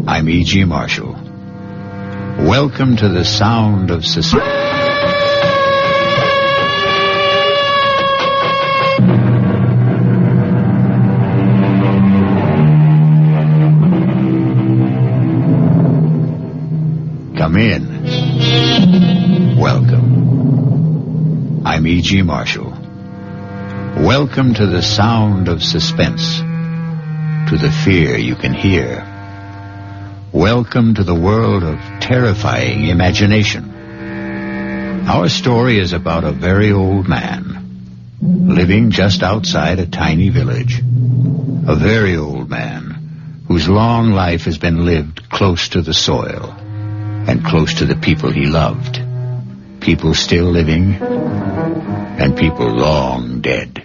I'm E.G. Marshall. Welcome to the sound of suspense. Come in. Welcome. I'm E.G. Marshall. Welcome to the sound of suspense, to the fear you can hear. Welcome to the world of terrifying imagination. Our story is about a very old man, living just outside a tiny village. A very old man whose long life has been lived close to the soil and close to the people he loved. People still living and people long dead.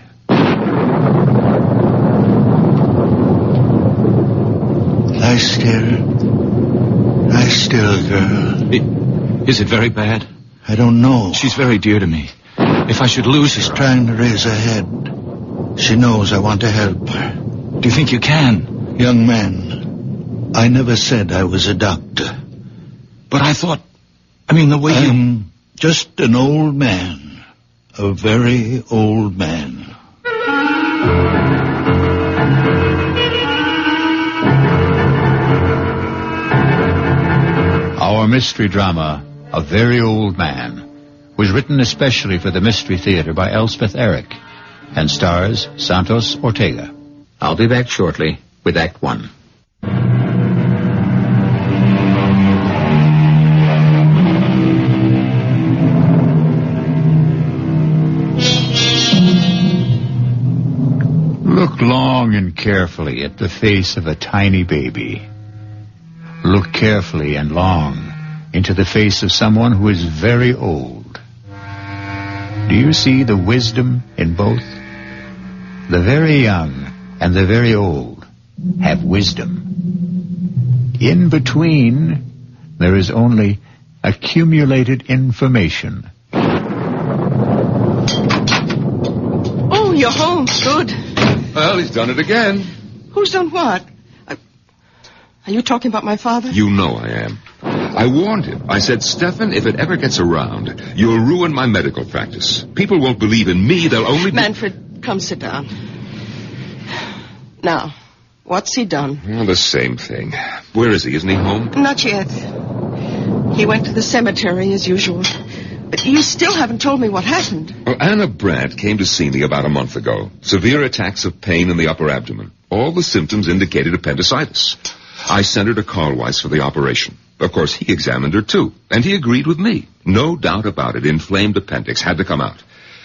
Lie still, girl. Is it very bad? I don't know. She's very dear to me. If I should lose her... She's trying to raise her head. She knows I want to help her. Do you think you can? Young man, I never said I was a doctor. But I thought... the way I'm just an old man. A very old man. Our mystery drama, A Very Old Man, was written especially for the Mystery Theater by Elspeth Eric and stars Santos Ortega. I'll be back shortly with Act One. Look long and carefully at the face of a tiny baby. Look carefully and long into the face of someone who is very old. Do you see the wisdom in both? The very young and the very old have wisdom. In between, there is only accumulated information. Oh, you're home. Good. Well, he's done it again. Who's done what? Are you talking about my father? You know I am. I warned him. I said, Stefan, if it ever gets around, you'll ruin my medical practice. People won't believe in me. They'll only... Manfred, come sit down. Now, what's he done? Well, the same thing. Where is he? Isn't he home? Not yet. He went to the cemetery as usual. But you still haven't told me what happened. Well, Anna Brandt came to see me about a month ago. Severe attacks of pain in the upper abdomen. All the symptoms indicated appendicitis. I sent her to Carl Weiss for the operation. Of course, he examined her, too, and he agreed with me. No doubt about it, inflamed appendix had to come out.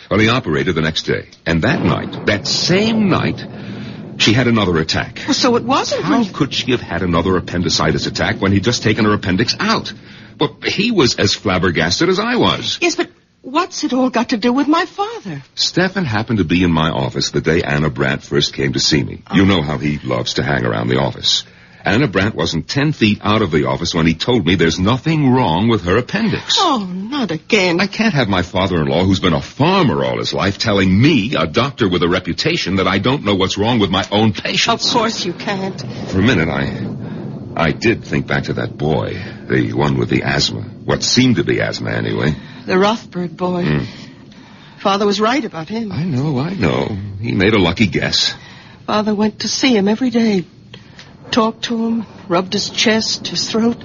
Well, he operated the next day, and that night, that same night, she had another attack. Well, so it wasn't... How could she have had another appendicitis attack when he'd just taken her appendix out? Well, he was as flabbergasted as I was. Yes, but what's it all got to do with my father? Stefan happened to be in my office the day Anna Brandt first came to see me. You know how he loves to hang around the office. Anna Brandt wasn't 10 feet out of the office when he told me there's nothing wrong with her appendix. Oh, not again. I can't have my father-in-law, who's been a farmer all his life, telling me, a doctor with a reputation, that I don't know what's wrong with my own patients. Of course you can't. For a minute, I did think back to that boy, the one with the asthma. What seemed to be asthma, anyway. The Rothberg boy. Father was right about him. I know. He made a lucky guess. Father went to see him every day. Talked to him, rubbed his chest, his throat.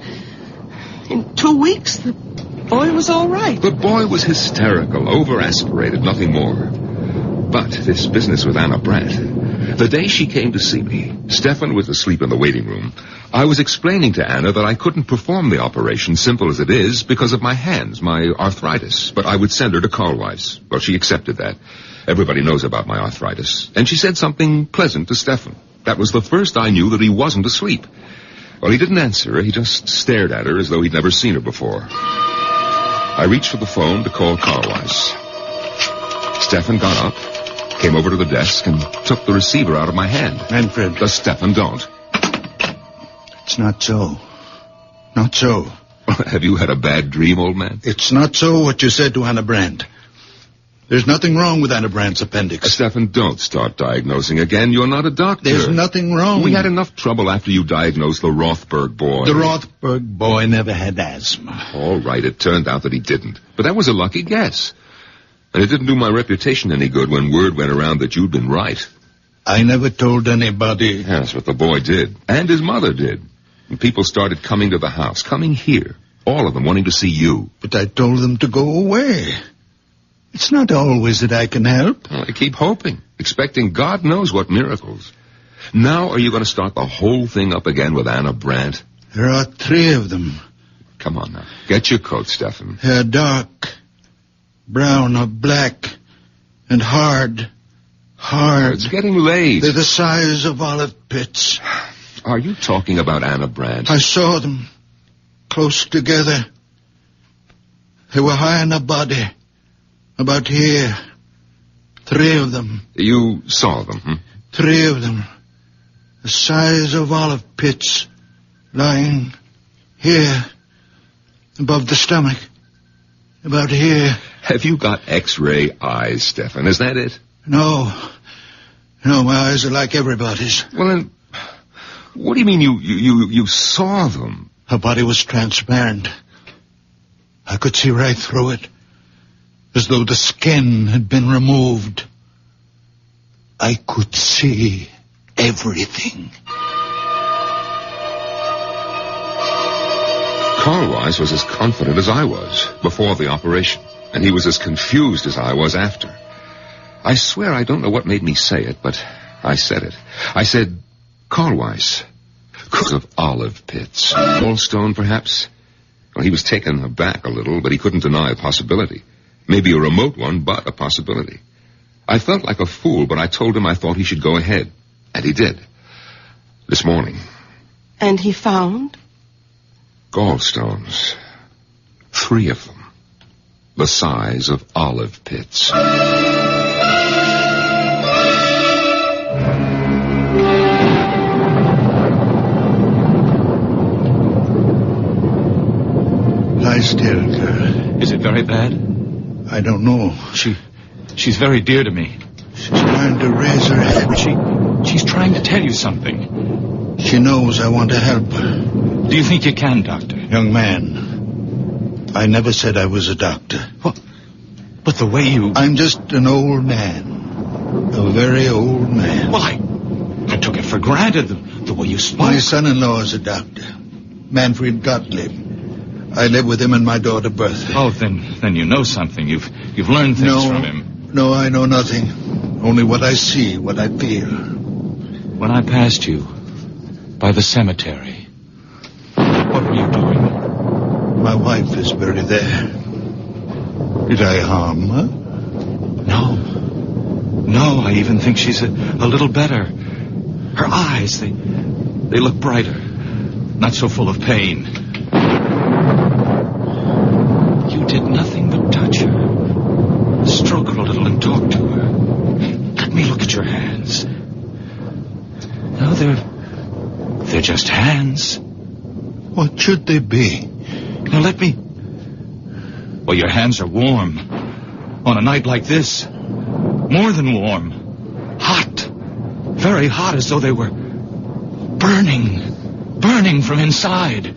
In 2 weeks, the boy was all right. The boy was hysterical, over-aspirated, nothing more. But this business with Anna Brandt, the day she came to see me, Stefan was asleep in the waiting room. I was explaining to Anna that I couldn't perform the operation, simple as it is, because of my hands, my arthritis. But I would send her to Carl Weiss. Well, she accepted that. Everybody knows about my arthritis. And she said something pleasant to Stefan. That was the first I knew that he wasn't asleep. Well, he didn't answer. He just stared at her as though he'd never seen her before. I reached for the phone to call Carl Weiss. Stefan got up, came over to the desk, and took the receiver out of my hand. Manfred. Stefan, don't. It's not so. Not so. Have you had a bad dream, old man? It's not so what you said to Anna Brandt. There's nothing wrong with Anna Brandt's appendix. Stefan, don't start diagnosing again. You're not a doctor. There's nothing wrong. We had enough trouble after you diagnosed the Rothberg boy. The Rothberg boy never had asthma. All right, it turned out that he didn't. But that was a lucky guess. And it didn't do my reputation any good when word went around that you'd been right. I never told anybody. Yes, but the boy did. And his mother did. And people started coming to the house, coming here. All of them wanting to see you. But I told them to go away. It's not always that I can help. Well, I keep hoping, expecting God knows what miracles. Now are you going to start the whole thing up again with Anna Brandt? There are 3 of them. Come on now. Get your coat, Stefan. They're dark, brown or black, and hard. It's getting late. They're the size of olive pits. Are you talking about Anna Brandt? I saw them, close together. They were high in her body. About here. 3 of them. You saw them, 3 of them. The size of olive pits. Lying here. Above the stomach. About here. Have you got X-ray eyes, Stefan? Is that it? No. No, my eyes are like everybody's. Well, then, what do you mean you saw them? Her body was transparent. I could see right through it. As though the skin had been removed. I could see everything. Carl Weiss was as confident as I was before the operation, and he was as confused as I was after. I swear I don't know what made me say it, but I said it. I said, Carl Weiss, because of olive pits. Gallstone, perhaps? Well, he was taken aback a little, but he couldn't deny a possibility. Maybe a remote one, but a possibility. I felt like a fool, but I told him I thought he should go ahead. And he did. This morning. And he found? Gallstones. 3 of them. The size of olive pits. Lie still, girl. Is it very bad? I don't know. She's very dear to me. She's trying to raise her head. She's trying to tell you something. She knows I want to help her. Do you think you can, Doctor? Young man, I never said I was a doctor. What? But the way you... I'm just an old man. A very old man. Well, I took it for granted, the way you spoke. My son-in-law is a doctor. Manfred Gottlieb. I live with him and my daughter Bertha. Oh, then you know something. You've learned things from him. No, I know nothing. Only what I see, what I feel. When I passed you by the cemetery, what were you doing? My wife is buried there. Did I harm her? No, I even think she's a little better. Her eyes, they look brighter. Not so full of pain. You did nothing but touch her. Stroke her a little and talk to her. Let me look at your hands. No, they're just hands. What should they be? Now let me... Well, your hands are warm. On a night like this. More than warm. Hot. Very hot, as though they were burning from inside.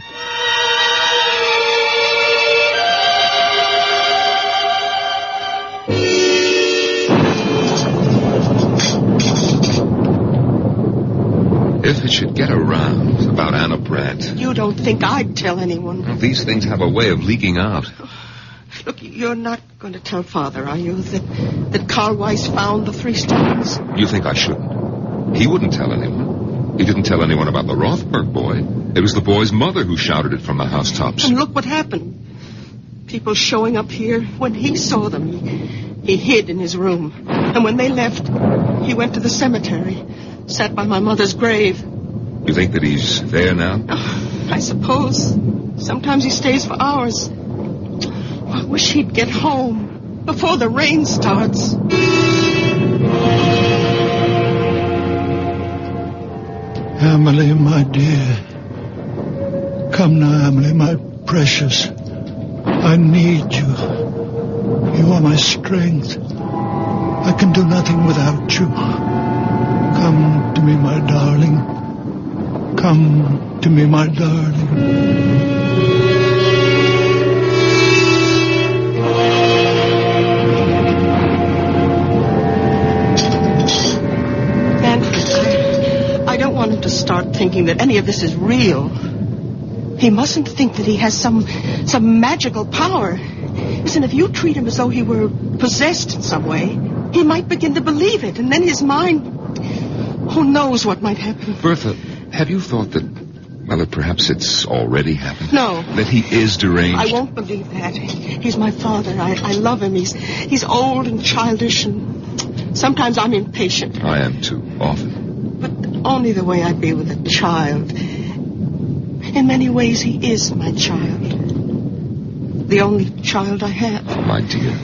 If it should get around about Anna Brandt... You don't think I'd tell anyone? Well, these things have a way of leaking out. Look, you're not going to tell Father, are you, that Carl Weiss found the 3 stones? You think I shouldn't? He wouldn't tell anyone. He didn't tell anyone about the Rothberg boy. It was the boy's mother who shouted it from the housetops. And look what happened. People showing up here. When he saw them, he hid in his room. And when they left, he went to the cemetery. Sat by my mother's grave. You think that he's there now? Oh, I suppose. Sometimes he stays for hours. I wish he'd get home before the rain starts. Emily, my dear. Come now, Emily, my precious. I need you. You are my strength. I can do nothing without you. Come to me, my darling. Come to me, my darling. I don't want him to start thinking that any of this is real. He mustn't think that he has some magical power. Listen, if you treat him as though he were possessed in some way, he might begin to believe it, and then his mind... Who knows what might happen? Bertha, have you thought that perhaps it's already happened? No. That he is deranged? I won't believe that. He's my father. I love him. He's old and childish, and sometimes I'm impatient. I am too, often. But only the way I'd be with a child. In many ways, he is my child. The only child I have. Oh, my dear.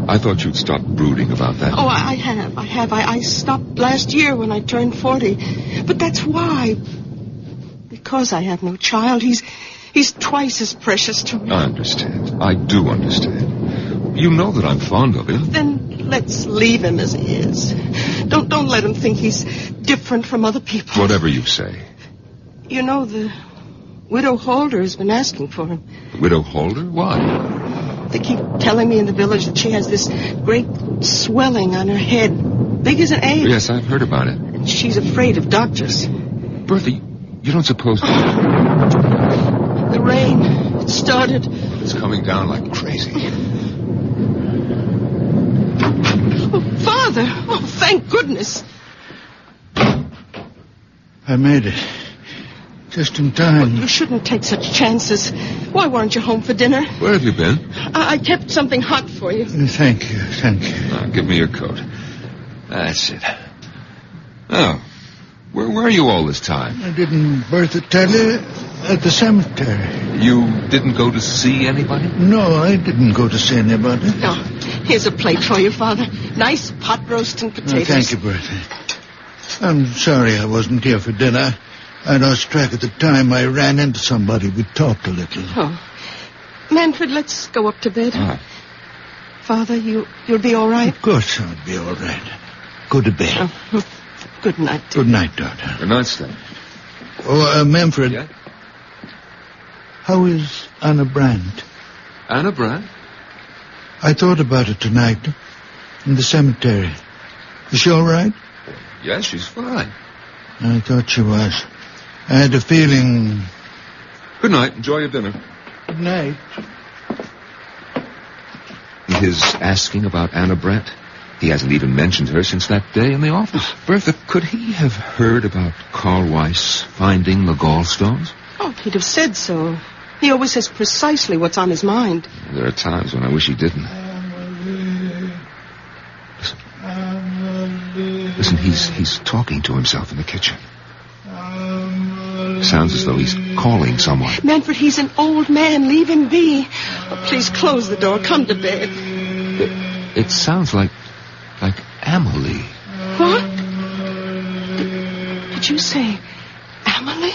I thought you'd stop brooding about that. Oh, I have. I stopped last year when I turned 40. But that's why. Because I have no child, he's twice as precious to me. I understand. I do understand. You know that I'm fond of him. Then let's leave him as he is. Don't let him think he's different from other people. Whatever you say. You know, the Widow Holder has been asking for him. The Widow Holder? Why? They keep telling me in the village that she has this great swelling on her head, big as an egg. Yes, I've heard about it. And she's afraid of doctors. Bertha, you don't suppose... The rain, it started. It's coming down like crazy. Oh, Father! Oh, thank goodness. I made it. Just in time. You shouldn't take such chances. Why weren't you home for dinner? Where have you been? I kept something hot for you. Thank you. Now, give me your coat. That's it. Oh, where were you all this time? I didn't Bertha tell you? At the cemetery. You didn't go to see anybody? No, I didn't go to see anybody. No. Here's a plate for you, Father. Nice pot roast and potatoes. Thank you, Bertha. I'm sorry I wasn't here for dinner. I lost track of the time. I ran into somebody. We talked a little. Oh. Manfred, let's go up to bed. Ah. Father, you'll be all right? Of course I'll be all right. Go to bed. Oh. Good night. Good night, daughter. Good night, Stan. Oh, Manfred. Yeah? How is Anna Brandt? Anna Brandt? I thought about it tonight. In the cemetery. Is she all right? Yes, she's fine. I thought she was. I had a feeling... Good night. Enjoy your dinner. Good night. His asking about Anna Brandt? He hasn't even mentioned her since that day in the office. Bertha, could he have heard about Carl Weiss finding the gallstones? Oh, he'd have said so. He always says precisely what's on his mind. There are times when I wish he didn't. Listen, he's talking to himself in the kitchen. Sounds as though he's calling someone. Manfred, he's an old man. Leave him be. Oh, please close the door. Come to bed. It sounds like Amelie. What? Did you say Amelie?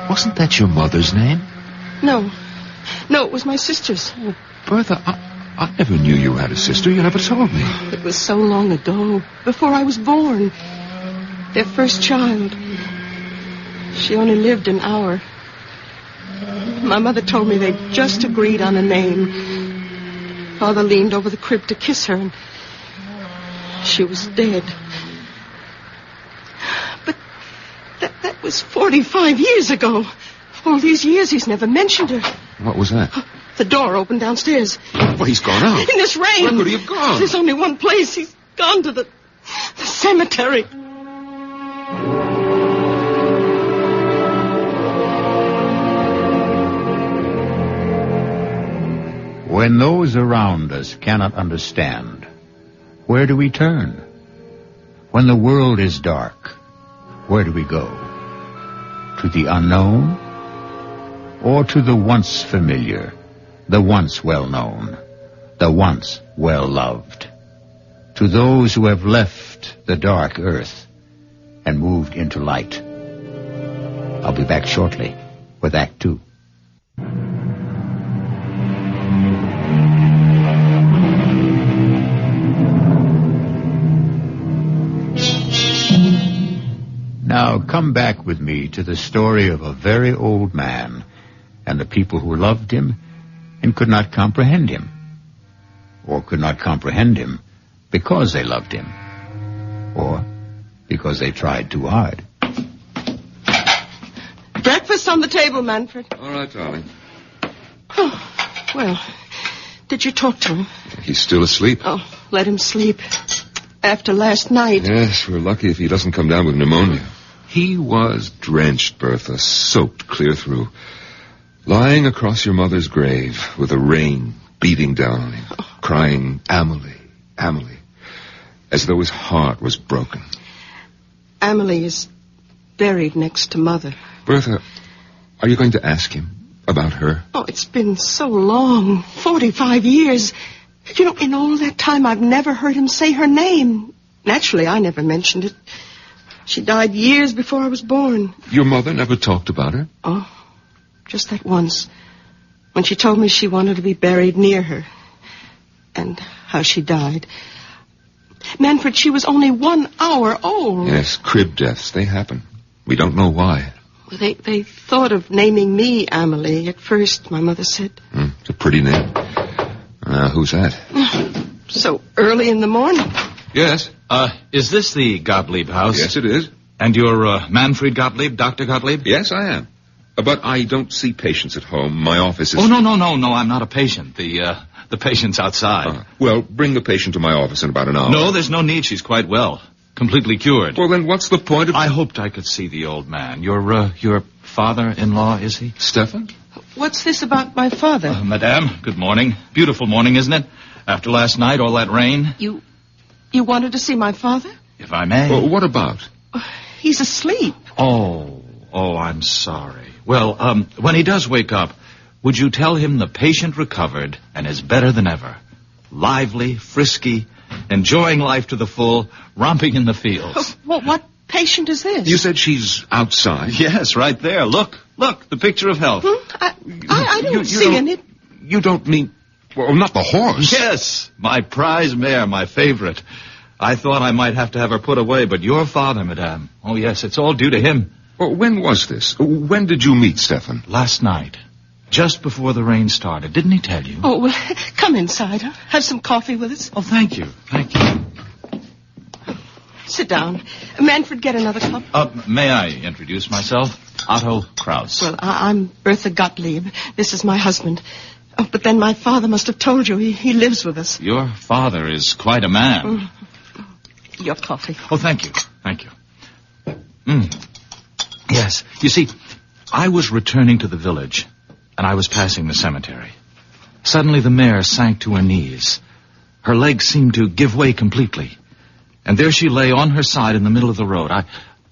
Wasn't that your mother's name? No, it was my sister's. Oh, Bertha, I never knew you had a sister. You never told me. It was so long ago, before I was born. Their first child. She only lived an hour. My mother told me they'd just agreed on a name. Father leaned over the crib to kiss her, and she was dead. But that was 45 years ago. All these years he's never mentioned her. What was that? The door opened downstairs. Well, he's gone out. In this rain. Where could he have gone? There's only one place. He's gone to the cemetery. When those around us cannot understand, where do we turn? When the world is dark, where do we go? To the unknown? Or to the once familiar, the once well-known, the once well-loved? To those who have left the dark earth and moved into light. I'll be back shortly with Act 2. Now come back with me to the story of a very old man and the people who loved him and could not comprehend him, or could not comprehend him because they loved him, or because they tried too hard. Breakfast on the table, Manfred. All right, darling. Oh, well, did you talk to him? He's still asleep. Oh, let him sleep. After last night. Yes, we're lucky if he doesn't come down with pneumonia. He was drenched, Bertha, soaked clear through. Lying across your mother's grave with the rain beating down on him, crying, Amelie, Amelie, as though his heart was broken. Amelie is buried next to Mother. Bertha, are you going to ask him about her? Oh, it's been so long, 45 years. You know, in all that time, I've never heard him say her name. Naturally, I never mentioned it. She died years before I was born. Your mother never talked about her? Oh, just that once. When she told me she wanted to be buried near her. And how she died. Manfred, she was only 1 hour old. Yes, crib deaths, they happen. We don't know why. Well, they thought of naming me Amelie at first, my mother said. It's a pretty name. Who's that? So early in the morning. Yes. Is this the Gottlieb house? Yes, it is. And you're Manfred Gottlieb, Dr. Gottlieb? Yes, I am. But I don't see patients at home. My office is... Oh, no, I'm not a patient. The patient's outside. Well, bring the patient to my office in about an hour. No, there's no need. She's quite well. Completely cured. Well, then what's the point of... I hoped I could see the old man. Your father-in-law, is he? Stefan? What's this about my father? Madame, good morning. Beautiful morning, isn't it? After last night, all that rain. You wanted to see my father? If I may. Well, what about? He's asleep. Oh, I'm sorry. Well, when he does wake up, would you tell him the patient recovered and is better than ever? Lively, frisky, enjoying life to the full, romping in the fields. What patient is this? You said she's outside. Yes, right there. Look, the picture of health. I don't see any... You don't mean... Well, not the horse. Yes, my prize mare, my favorite. I thought I might have to have her put away, but your father, madame. Oh, yes, it's all due to him. Well, when was this? When did you meet Stefan? Last night. Just before the rain started. Didn't he tell you? Oh, well, come inside. Have some coffee with us. Oh, thank you. Sit down. Manfred, get another cup. May I introduce myself? Otto Kraus. Well, I'm Bertha Gottlieb. This is my husband. Oh, but then my father must have told you. He lives with us. Your father is quite a man. Your coffee. Oh, thank you. Yes, you see, I was returning to the village, and I was passing the cemetery. Suddenly the mare sank to her knees. Her legs seemed to give way completely. And there she lay on her side in the middle of the road.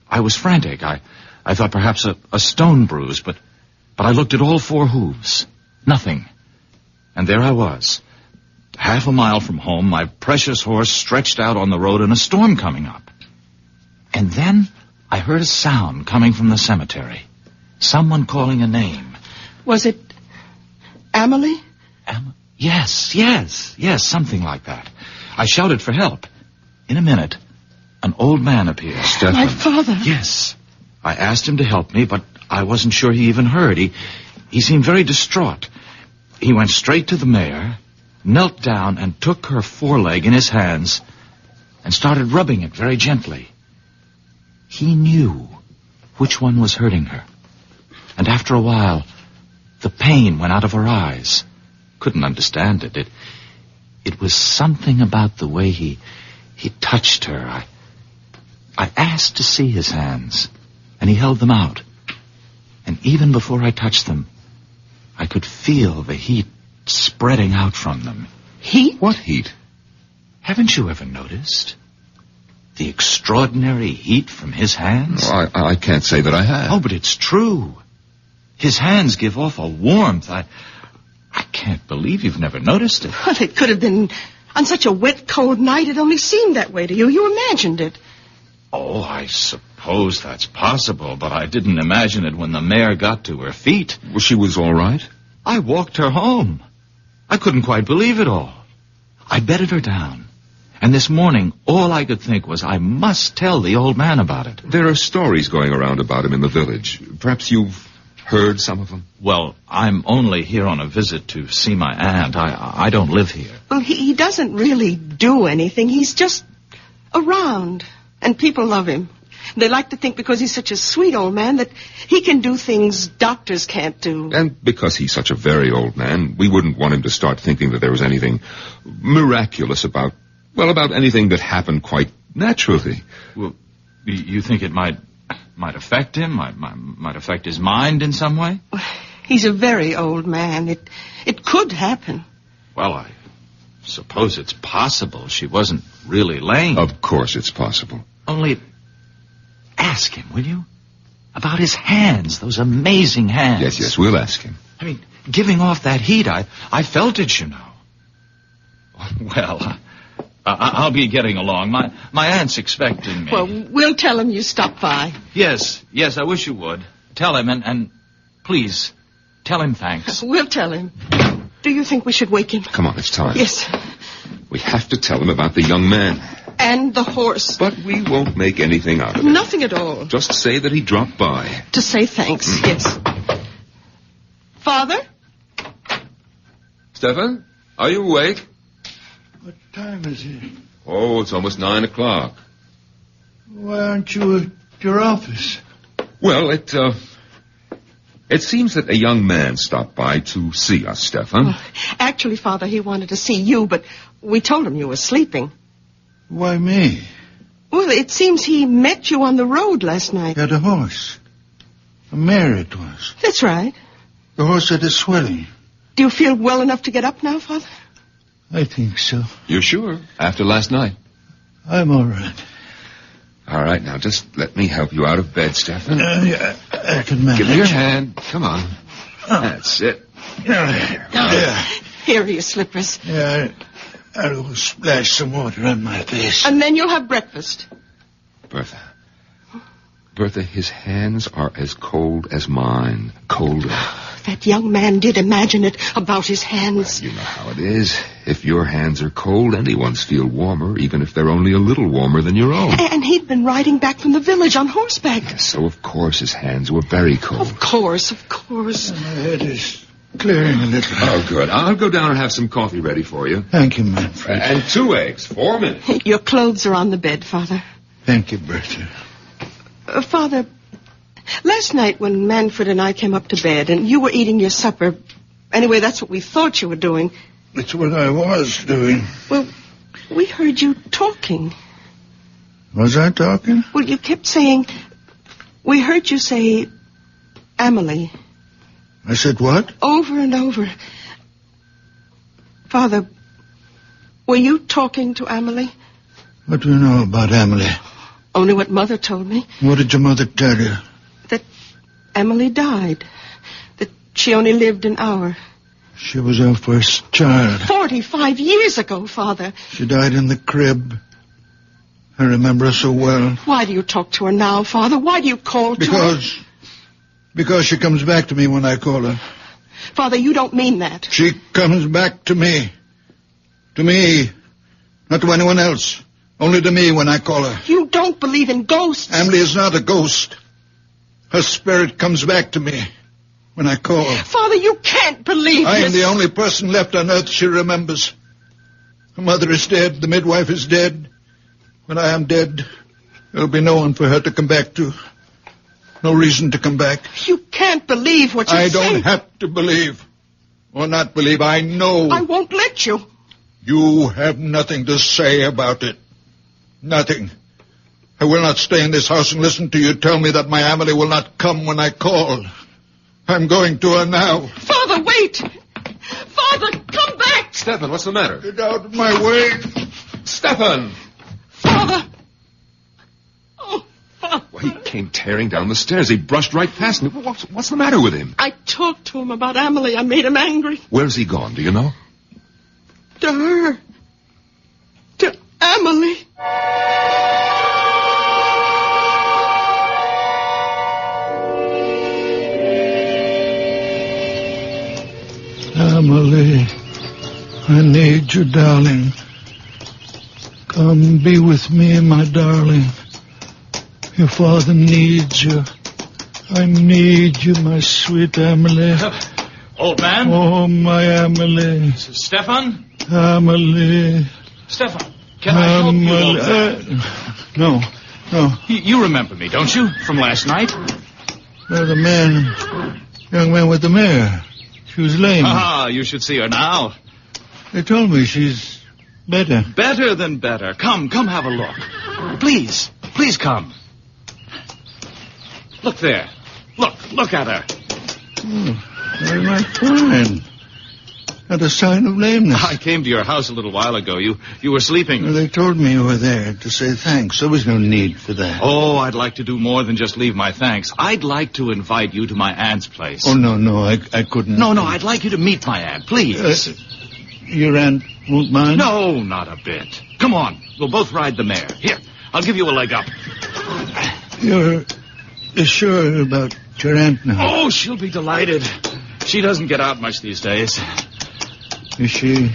I was frantic. I thought perhaps a stone bruise, but I looked at all 4 hooves. Nothing. And there I was, half a mile from home, my precious horse stretched out on the road and a storm coming up. And then I heard a sound coming from the cemetery. Someone calling a name. Was it Amelie? Yes, something like that. I shouted for help. In a minute, an old man appeared. Stefan. My father. Yes. I asked him to help me, but I wasn't sure he even heard. He seemed very distraught. He went straight to the mare, knelt down and took her foreleg in his hands and started rubbing it very gently. He knew which one was hurting her. And after a while, the pain went out of her eyes. Couldn't understand it. It was something about the way he touched her. I asked to see his hands, and he held them out. And even before I touched them, I could feel the heat spreading out from them. Heat? What heat? Haven't you ever noticed the extraordinary heat from his hands? Oh, I can't say that I have. Oh, but it's true. His hands give off a warmth. I can't believe you've never noticed it. Well, it could have been on such a wet, cold night. It only seemed that way to you. You imagined it. Oh, I suppose that's possible, but I didn't imagine it when the mare got to her feet. Well, she was all right? I walked her home. I couldn't quite believe it all. I bedded her down, And this morning, all I could think was I must tell the old man about it. There are stories going around about him in the village. Perhaps you've heard some of them? Well, I'm only here on a visit to see my aunt. I don't live here. Well, he doesn't really do anything. He's just around, and people love him. They like to think because he's such a sweet old man that he can do things doctors can't do. And because he's such a very old man, we wouldn't want him to start thinking that there was anything miraculous about anything that happened quite naturally. Well, you think it might affect him? Might affect his mind in some way? He's a very old man. It could happen. Well, I suppose it's possible. She wasn't really lame. Of course it's possible. Only ask him, will you? About his hands, those amazing hands. Yes, we'll ask him. I mean, giving off that heat, I felt it, you know. Well, I'll be getting along. My aunt's expecting me. Well, we'll tell him you stopped by. Yes, I wish you would. Tell him, and please, tell him thanks. We'll tell him. Do you think we should wake him? Come on, it's time. Yes. We have to tell him about the young man. And the horse. But we won't make anything out of it. Nothing at all. Just say that he dropped by. To say thanks, yes. Father? Stefan, are you awake? What time is it? Oh, it's almost 9 o'clock. Why aren't you at your office? Well, it seems that a young man stopped by to see us, Stefan. Oh, actually, Father, he wanted to see you, but we told him you were sleeping. Why me? Well, it seems he met you on the road last night. Got a horse. A mare it was. That's right. The horse had a swelling. Do you feel well enough to get up now, Father? I think so. You're sure? After last night? I'm all right. All right, now just let me help you out of bed, Stefan. Yeah, I can manage. Give me your hand. Come on. That's it. Yeah. Here are your slippers. Yeah, I'll splash some water on my face. And then you'll have breakfast. Bertha, his hands are as cold as mine. Colder. That young man did imagine it about his hands. You know how it is. If your hands are cold, anyone's feel warmer, even if they're only a little warmer than your own. And he'd been riding back from the village on horseback. Yes, so of course his hands were very cold. Of course. My head is clearing a little. Oh, good. I'll go down and have some coffee ready for you. Thank you, Manfred. And 2 eggs. 4 minutes. Your clothes are on the bed, Father. Thank you, Bertha. Father, last night when Manfred and I came up to bed and you were eating your supper, anyway, that's what we thought you were doing. It's what I was doing. Well, we heard you talking. Was I talking? Well, you kept saying, we heard you say, Amelie. I said what? Over and over. Father, were you talking to Amelie? What do you know about Emily? Only what Mother told me. What did your mother tell you? That Emily died. That she only lived an hour. She was our first child. 45 years ago, Father. She died in the crib. I remember her so well. Why do you talk to her now, Father? Why do you call to her? Because she comes back to me when I call her. Father, you don't mean that. She comes back to me. To me. Not to anyone else. Only to me when I call her. You don't believe in ghosts. Emily is not a ghost. Her spirit comes back to me when I call her. Father, you can't believe I this. am the only person left on earth she remembers. Her mother is dead. The midwife is dead. When I am dead, there'll be no one for her to come back to. No reason to come back. You can't believe what you're saying. I don't have to believe. Or not believe. I know. I won't let you. You have nothing to say about it. Nothing. I will not stay in this house and listen to you tell me that my Emily will not come when I call. I'm going to her now. Father, wait! Father, come back! Stefan, what's the matter? Get out of my way. Stefan! Father! Oh, Father. Well, he came tearing down the stairs. He brushed right past me. What's the matter with him? I talked to him about Emily. I made him angry. Where's he gone, do you know? To her. To Emily. Emily, I need you, darling. Come be with me, my darling. Your father needs you. I need you, my sweet Amelie. Old man? Oh, my Amelie. Stefan? Amelie. Stefan, can I help you, old man? No. You remember me, don't you? From last night? The young man with the mare. She was lame. Ah, you should see her now. They told me she's better. Better than better. Come have a look. Please come. Look there. Look at her. Oh, very much fine. Not a sign of lameness. I came to your house a little while ago. You were sleeping. Well, they told me you were there to say thanks. There was no need for that. Oh, I'd like to do more than just leave my thanks. I'd like to invite you to my aunt's place. Oh, no, I couldn't. No, I'd like you to meet my aunt, please. Your aunt won't mind? No, not a bit. Come on, we'll both ride the mare. Here, I'll give you a leg up. You're sure about your aunt now? Oh, she'll be delighted. She doesn't get out much these days. Is she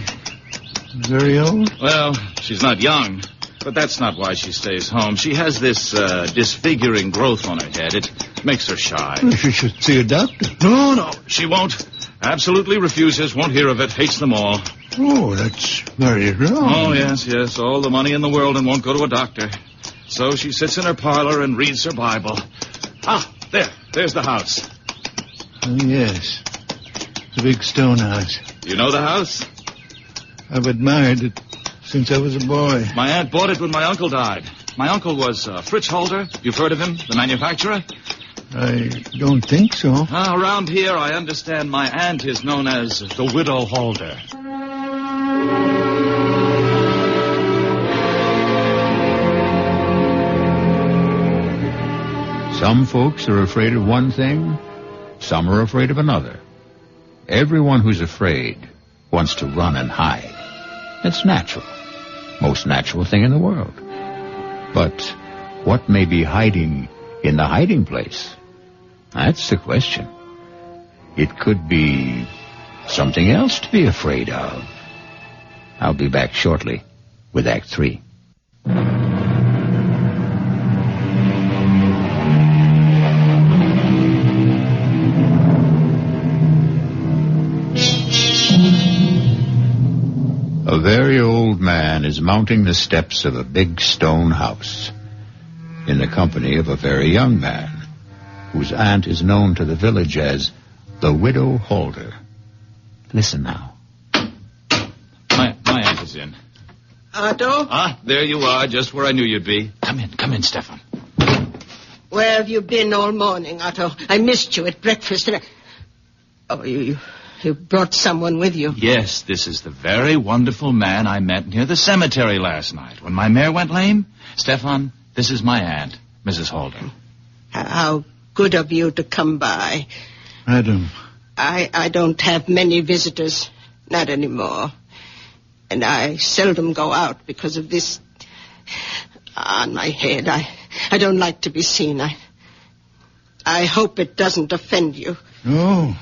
very old? Well, she's not young, but that's not why she stays home. She has this disfiguring growth on her head. It makes her shy. Well, she should see a doctor. No, she won't. Absolutely refuses, won't hear of it, hates them all. Oh, that's very wrong. Oh, yes, all the money in the world and won't go to a doctor. So she sits in her parlor and reads her Bible. Ah, there's the house. Oh, yes, the big stone house. You know the house? I've admired it since I was a boy. My aunt bought it when my uncle died. My uncle was Fritz Holder. You've heard of him, the manufacturer? I don't think so. Around here, I understand my aunt is known as the Widow Holder. Some folks are afraid of one thing, some are afraid of another. Everyone who's afraid wants to run and hide. It's natural. Most natural thing in the world. But what may be hiding in the hiding place? That's the question. It could be something else to be afraid of. I'll be back shortly with Act 3. A very old man is mounting the steps of a big stone house in the company of a very young man whose aunt is known to the village as the Widow Holder. Listen now. My aunt is in. Otto? Ah, there you are, just where I knew you'd be. Come in, Stefan. Where have you been all morning, Otto? I missed you at breakfast and Oh, you brought someone with you. Yes, this is the very wonderful man I met near the cemetery last night when my mare went lame. Stefan, this is my aunt, Mrs. Holder. How good of you to come by. Madam. I don't have many visitors, not anymore. And I seldom go out because of this on my head. I don't like to be seen. I hope it doesn't offend you. No.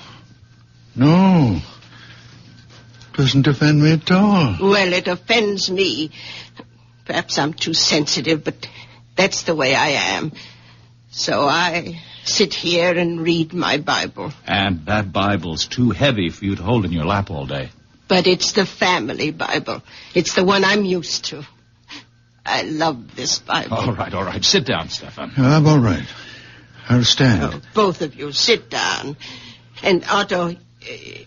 Doesn't offend me at all. Well, it offends me. Perhaps I'm too sensitive, but that's the way I am. So I sit here and read my Bible. And that Bible's too heavy for you to hold in your lap all day. But it's the family Bible. It's the one I'm used to. I love this Bible. All right. Sit down, Stefan. I'm all right. I'll stand. Oh, both of you, sit down. And Otto,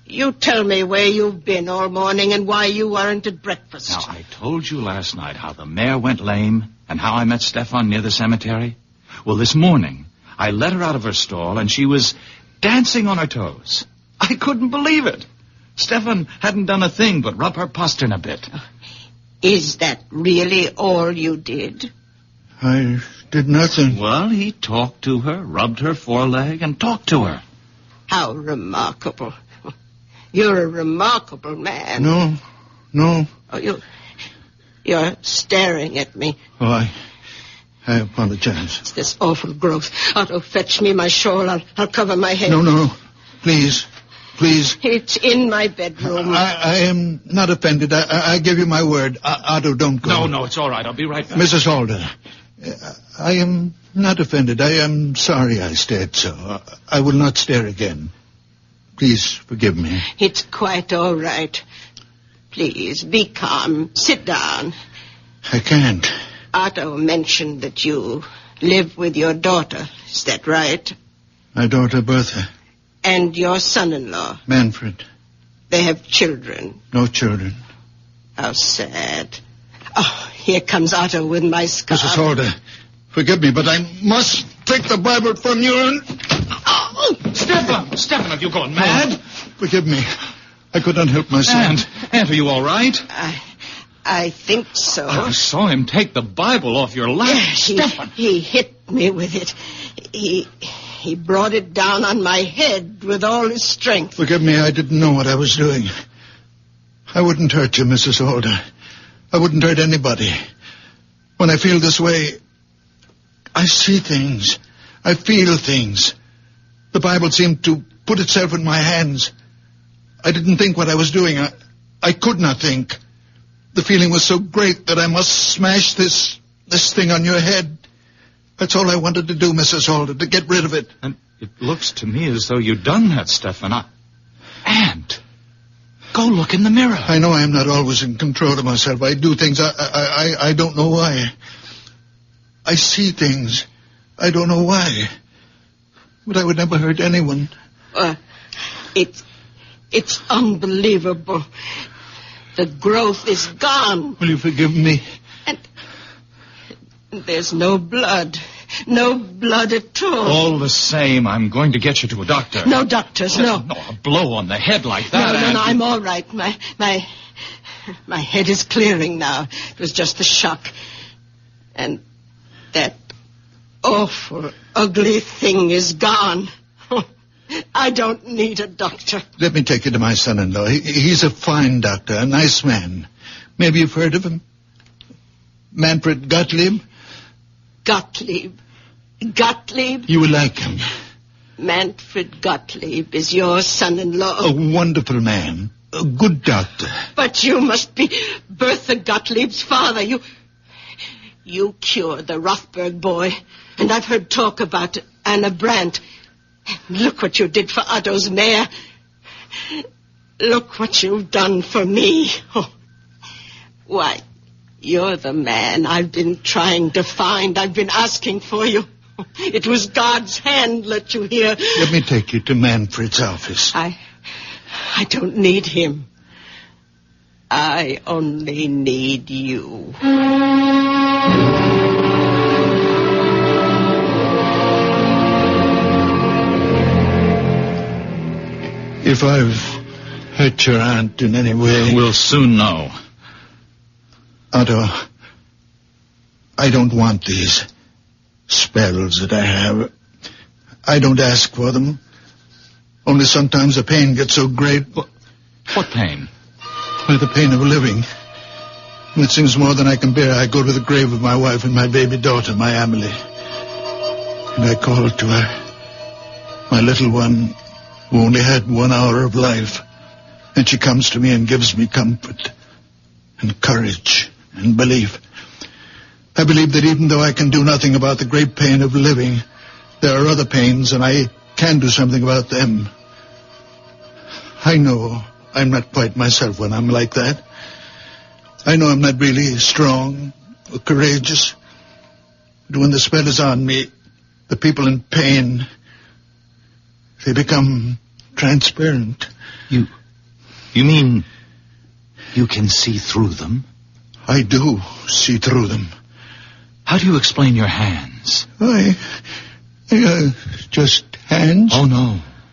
you tell me where you've been all morning and why you weren't at breakfast. Now, I told you last night how the mare went lame and how I met Stefan near the cemetery. Well, this morning, I let her out of her stall and she was dancing on her toes. I couldn't believe it. Stefan hadn't done a thing but rub her postern a bit. Is that really all you did? I did nothing. Well, he talked to her, rubbed her foreleg, and talked to her. How remarkable. You're a remarkable man. No. Oh, you're staring at me. Oh, I apologize. It's this awful growth. Otto, fetch me my shawl. I'll cover my head. No. Please, please. It's in my bedroom. I am not offended. I give you my word. Otto, don't go. No, it's all right. I'll be right back. Mrs. Halder, I am not offended. I am sorry I stared so. I will not stare again. Please forgive me. It's quite all right. Please, be calm. Sit down. I can't. Otto mentioned that you live with your daughter. Is that right? My daughter, Bertha. And your son-in-law. Manfred. They have children. No children. How sad. Oh, here comes Otto with my scarf. Mrs. Halder, forgive me, but I must take the Bible from you and... Oh! Stefan, have you gone mad? Forgive me. I could not help myself. Aunt, are you all right? I think so. I saw him take the Bible off your lap. Stefan. He hit me with it. He brought it down on my head with all his strength. Forgive me, I didn't know what I was doing. I wouldn't hurt you, Mrs. Halder. I wouldn't hurt anybody. When I feel this way, I see things. I feel things. The Bible seemed to put itself in my hands. I didn't think what I was doing. I could not think. The feeling was so great that I must smash this thing on your head. That's all I wanted to do, Mrs. Halder, to get rid of it. And it looks to me as though you'd done that, Stefan. Aunt, go look in the mirror. I know I am not always in control of myself. I do things. I don't know why. I see things. I don't know why. But I would never hurt anyone. It's unbelievable. The growth is gone. Will you forgive me? And there's no blood. No blood at all. All the same, I'm going to get you to a doctor. No doctors, no. No, a blow on the head like that. No, I'm all right. My head is clearing now. It was just a shock. And that awful, ugly thing is gone. I don't need a doctor. Let me take you to my son-in-law. He's a fine doctor, a nice man. Maybe you've heard of him? Manfred Gottlieb? Gottlieb? You will like him. Manfred Gottlieb is your son-in-law. A wonderful man. A good doctor. But you must be Bertha Gottlieb's father. You cured the Rothberg boy. And I've heard talk about Anna Brandt. Look what you did for Otto's mare. Look what you've done for me. Oh. Why, you're the man I've been trying to find. I've been asking for you. It was God's hand let you here. Let me take you to Manfred's office. I don't need him. I only need you. If I've hurt your aunt in any way... We'll soon know. Otto, I don't want these spells that I have. I don't ask for them. Only sometimes the pain gets so great. What pain? Why, the pain of living. When it seems more than I can bear, I go to the grave of my wife and my baby daughter, my Amelie. And I call to her, my little one, who only had 1 hour of life. And she comes to me and gives me comfort and courage and belief. I believe that even though I can do nothing about the great pain of living, there are other pains, and I can do something about them. I know I'm not quite myself when I'm like that. I know I'm not really strong or courageous. But when the spell is on me, the people in pain... they become transparent. You mean you can see through them? I do see through them. How do you explain your hands? Just hands? Oh,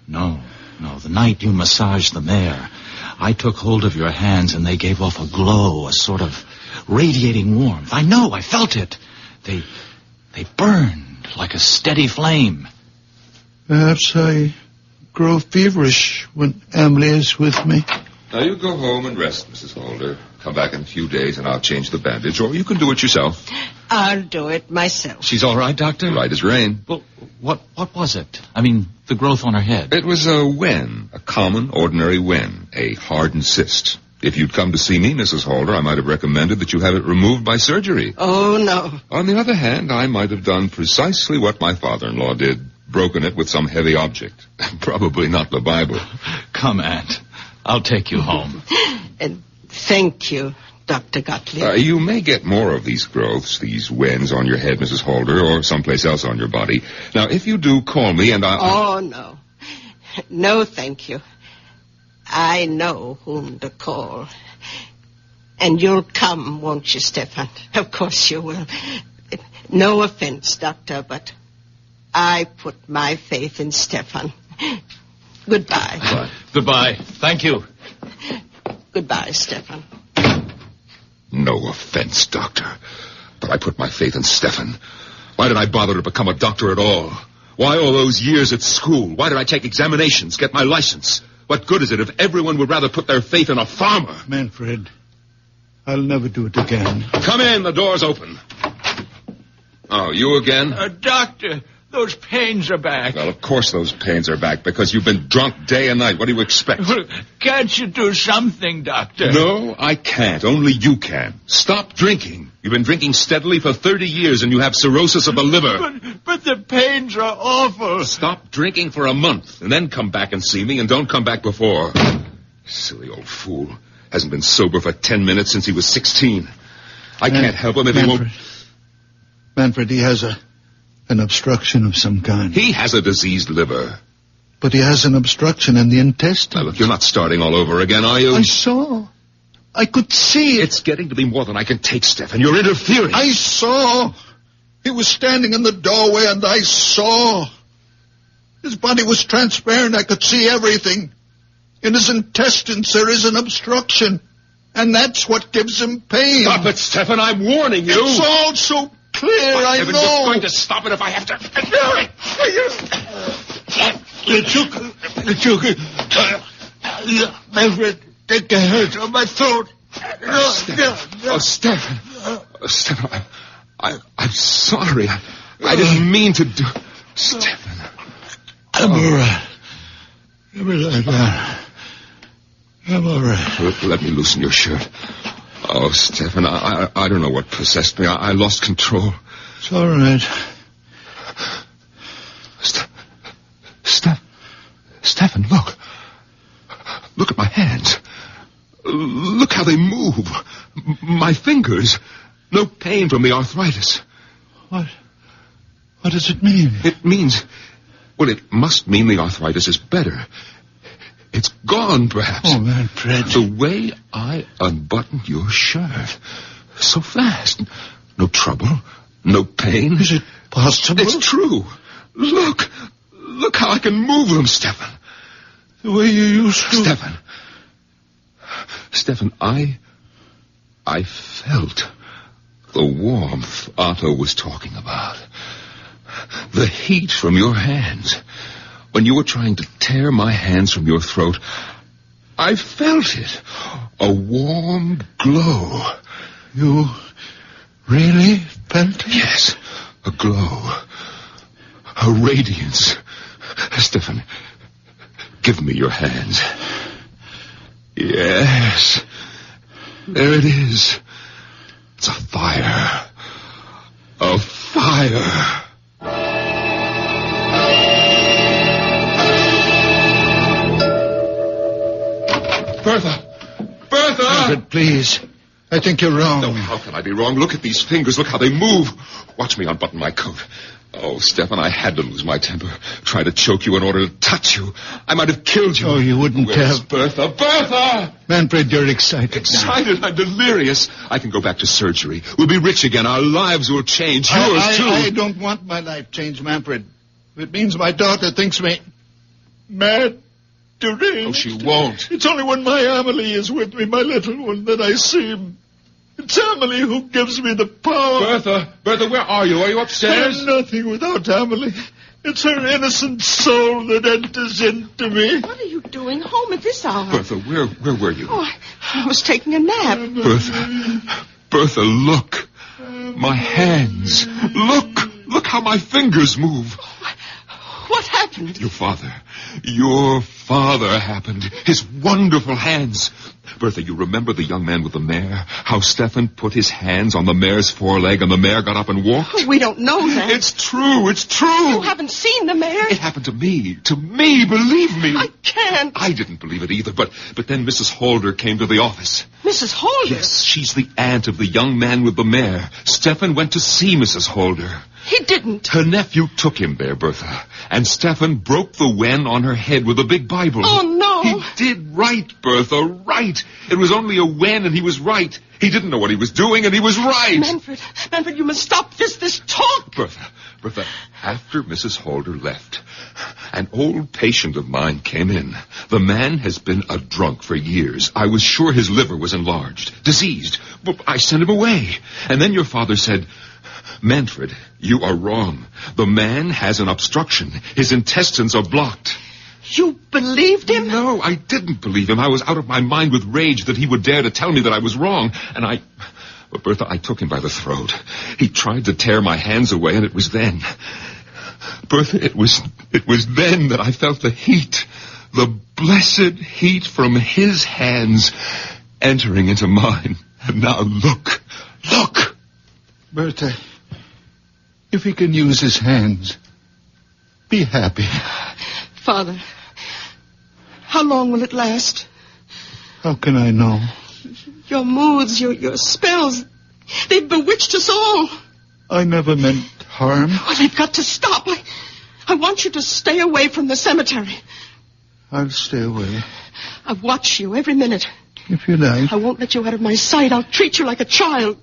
no. The night you massaged the mare, I took hold of your hands and they gave off a glow, a sort of radiating warmth. I know, I felt it. They burned like a steady flame. Perhaps I grow feverish when Amelie is with me. Now, you go home and rest, Mrs. Holder. Come back in a few days and I'll change the bandage, or you can do it yourself. I'll do it myself. She's all right, Doctor? Right as rain. Well, what was it? I mean, the growth on her head. It was a wen, a common, ordinary wen, a hardened cyst. If you'd come to see me, Mrs. Holder, I might have recommended that you have it removed by surgery. Oh, no. On the other hand, I might have done precisely what my father-in-law did, broken it with some heavy object. Probably not the Bible. Come, Aunt. I'll take you home. Thank you, Dr. Gottlieb. You may get more of these growths, these wens on your head, Mrs. Holder, or someplace else on your body. Now, if you do, call me and I'll... Oh, no. No, thank you. I know whom to call. And you'll come, won't you, Stefan? Of course you will. No offense, Doctor, but I put my faith in Stefan. Goodbye. Bye. Goodbye. Thank you. Goodbye, Stefan. No offense, Doctor, but I put my faith in Stefan. Why did I bother to become a doctor at all? Why all those years at school? Why did I take examinations, get my license? What good is it if everyone would rather put their faith in a farmer? Manfred, I'll never do it again. Come in, the door's open. Oh, you again? Doctor, those pains are back. Well, of course those pains are back, because you've been drunk day and night. What do you expect? Can't you do something, Doctor? No, I can't. Only you can. Stop drinking. You've been drinking steadily for 30 years, and you have cirrhosis of the liver. But the pains are awful. Stop drinking for a month, and then come back and see me, and don't come back before. Silly old fool. Hasn't been sober for 10 minutes since he was 16. I can't help him if he won't... Manfred, he has an obstruction of some kind. He has a diseased liver. But he has an obstruction in the intestine. Now, look, you're not starting all over again, are you? I saw. I could see it. It's getting to be more than I can take, Stefan. You're interfering. I saw. He was standing in the doorway, and I saw. His body was transparent. I could see everything. In his intestines, there is an obstruction. And that's what gives him pain. Stop it, Stefan. I'm warning you. It's all so clear, I know. You're going to stop it if I have to. Manfred, take the hurt on my throat. Stefan. Stefan, I'm sorry. I didn't mean to do... Stefan. I'm all right. I'm all right. Let me loosen your shirt. Oh, Stefan, I don't know what possessed me. I lost control. It's all right. Stefan, look. Look at my hands. Look how they move. My fingers. No pain from the arthritis. What does it mean? It means... Well, it must mean the arthritis is better. It's gone, perhaps. Oh, Manfred. The way I unbuttoned your shirt. So fast. No trouble. No pain. Is it possible? It's true. Look how I can move them, Stefan. The way you used to. Stefan, I felt the warmth Otto was talking about. The heat from your hands. When you were trying to tear my hands from your throat, I felt it. A warm glow. You really felt it? Yes, a glow. A radiance. Stefan, give me your hands. Yes. There it is. It's a fire. A fire. Bertha! Manfred, please. I think you're wrong. No, how can I be wrong? Look at these fingers. Look how they move. Watch me unbutton my coat. Oh, Stefan, I had to lose my temper. Try to choke you in order to touch you. I might have killed you. Oh, you wouldn't Where's have. Bertha? Bertha! Manfred, you're excited. Excited? I'm delirious. I can go back to surgery. We'll be rich again. Our lives will change. Yours, too. I don't want my life changed, Manfred. It means my daughter thinks me mad, deranged. Oh, she won't. It's only when my Amelie is with me, my little one, that I seem. It's Amelie who gives me the power. Bertha, where are you? Are you upstairs? I'm nothing without Amelie. It's her innocent soul that enters into me. What are you doing home at this hour? Bertha, where were you? Oh, I was taking a nap. Bertha, look. My hands. Look how my fingers move. What happened? Your father happened. His wonderful hands. Bertha, you remember the young man with the mare? How Stefan put his hands on the mare's foreleg and the mare got up and walked? We don't know that. It's true. You haven't seen the mare? It happened to me, believe me. I can't. I didn't believe it either, but then Mrs. Holder came to the office. Mrs. Holder? Yes, she's the aunt of the young man with the mare. Stefan went to see Mrs. Holder. He didn't. Her nephew took him there, Bertha, and Stefan broke the wen on her head with a big Bible. Oh, no. He did right, Bertha, right. It was only a wen, and he was right. He didn't know what he was doing, and he was right. Manfred, you must stop this talk. Bertha, after Mrs. Holder left, an old patient of mine came in. The man has been a drunk for years. I was sure his liver was enlarged, diseased. But I sent him away. And then your father said, Manfred, you are wrong. The man has an obstruction. His intestines are blocked. You believed him? No, I didn't believe him. I was out of my mind with rage that he would dare to tell me that I was wrong. But Bertha, I took him by the throat. He tried to tear my hands away, and it was then. Bertha, it was then that I felt the heat, the blessed heat from his hands entering into mine. And now look. Bertha, if he can use his hands, be happy. Father, how long will it last? How can I know? Your moods, your spells, they've bewitched us all. I never meant harm. Well, they've got to stop. I want you to stay away from the cemetery. I'll stay away. I watch you every minute. If you like. I won't let you out of my sight. I'll treat you like a child.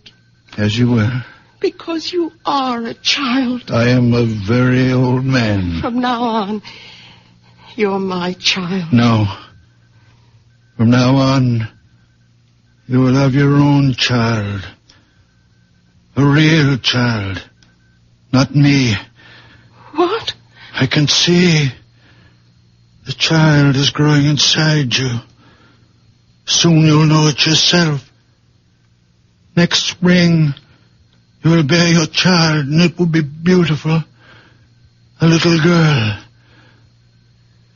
As you were. Because you are a child. I am a very old man. From now on, you're my child. No. From now on, you will have your own child. A real child. Not me. What? I can see the child is growing inside you. Soon you'll know it yourself. Next spring, you will bear your child, and it will be beautiful. A little girl.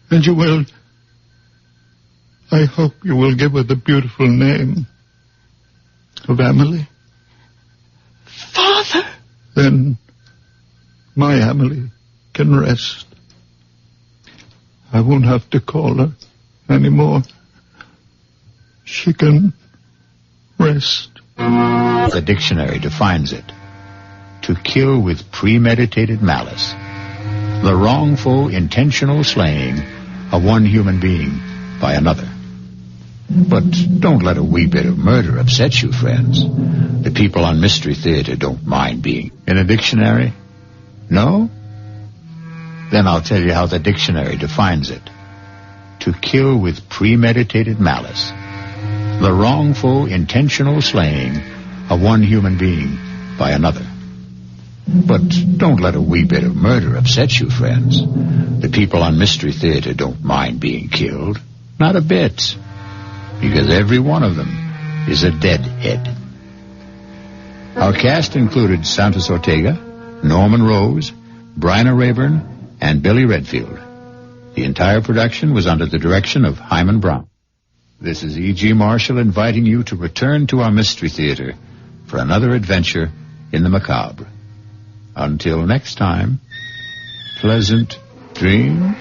And you will... I hope you will give her the beautiful name of Emily. Father! Then my Emily can rest. I won't have to call her anymore. She can rest. The dictionary defines it: to kill with premeditated malice, the wrongful, intentional slaying of one human being by another. But don't let a wee bit of murder upset you, friends. The people on Mystery Theater don't mind being in a dictionary. No? Then I'll tell you how the dictionary defines it: to kill with premeditated malice, the wrongful, intentional slaying of one human being by another. But don't let a wee bit of murder upset you, friends. The people on Mystery Theater don't mind being killed. Not a bit. Because every one of them is a deadhead. Our cast included Santos Ortega, Norman Rose, Bryna Rayburn, and Billy Redfield. The entire production was under the direction of Hyman Brown. This is E.G. Marshall inviting you to return to our Mystery Theater for another adventure in the macabre. Until next time, pleasant dreams.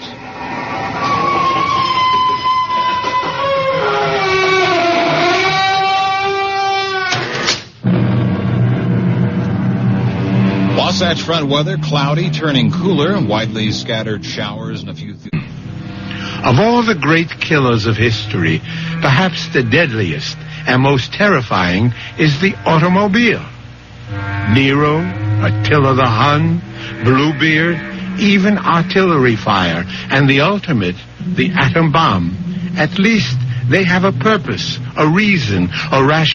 Wasatch Front weather, cloudy, turning cooler, widely scattered showers and a few... Of all the great killers of history, perhaps the deadliest and most terrifying is the automobile. Nero, Attila the Hun, Bluebeard, even artillery fire, and the ultimate, the atom bomb. At least they have a purpose, a reason, a rationale.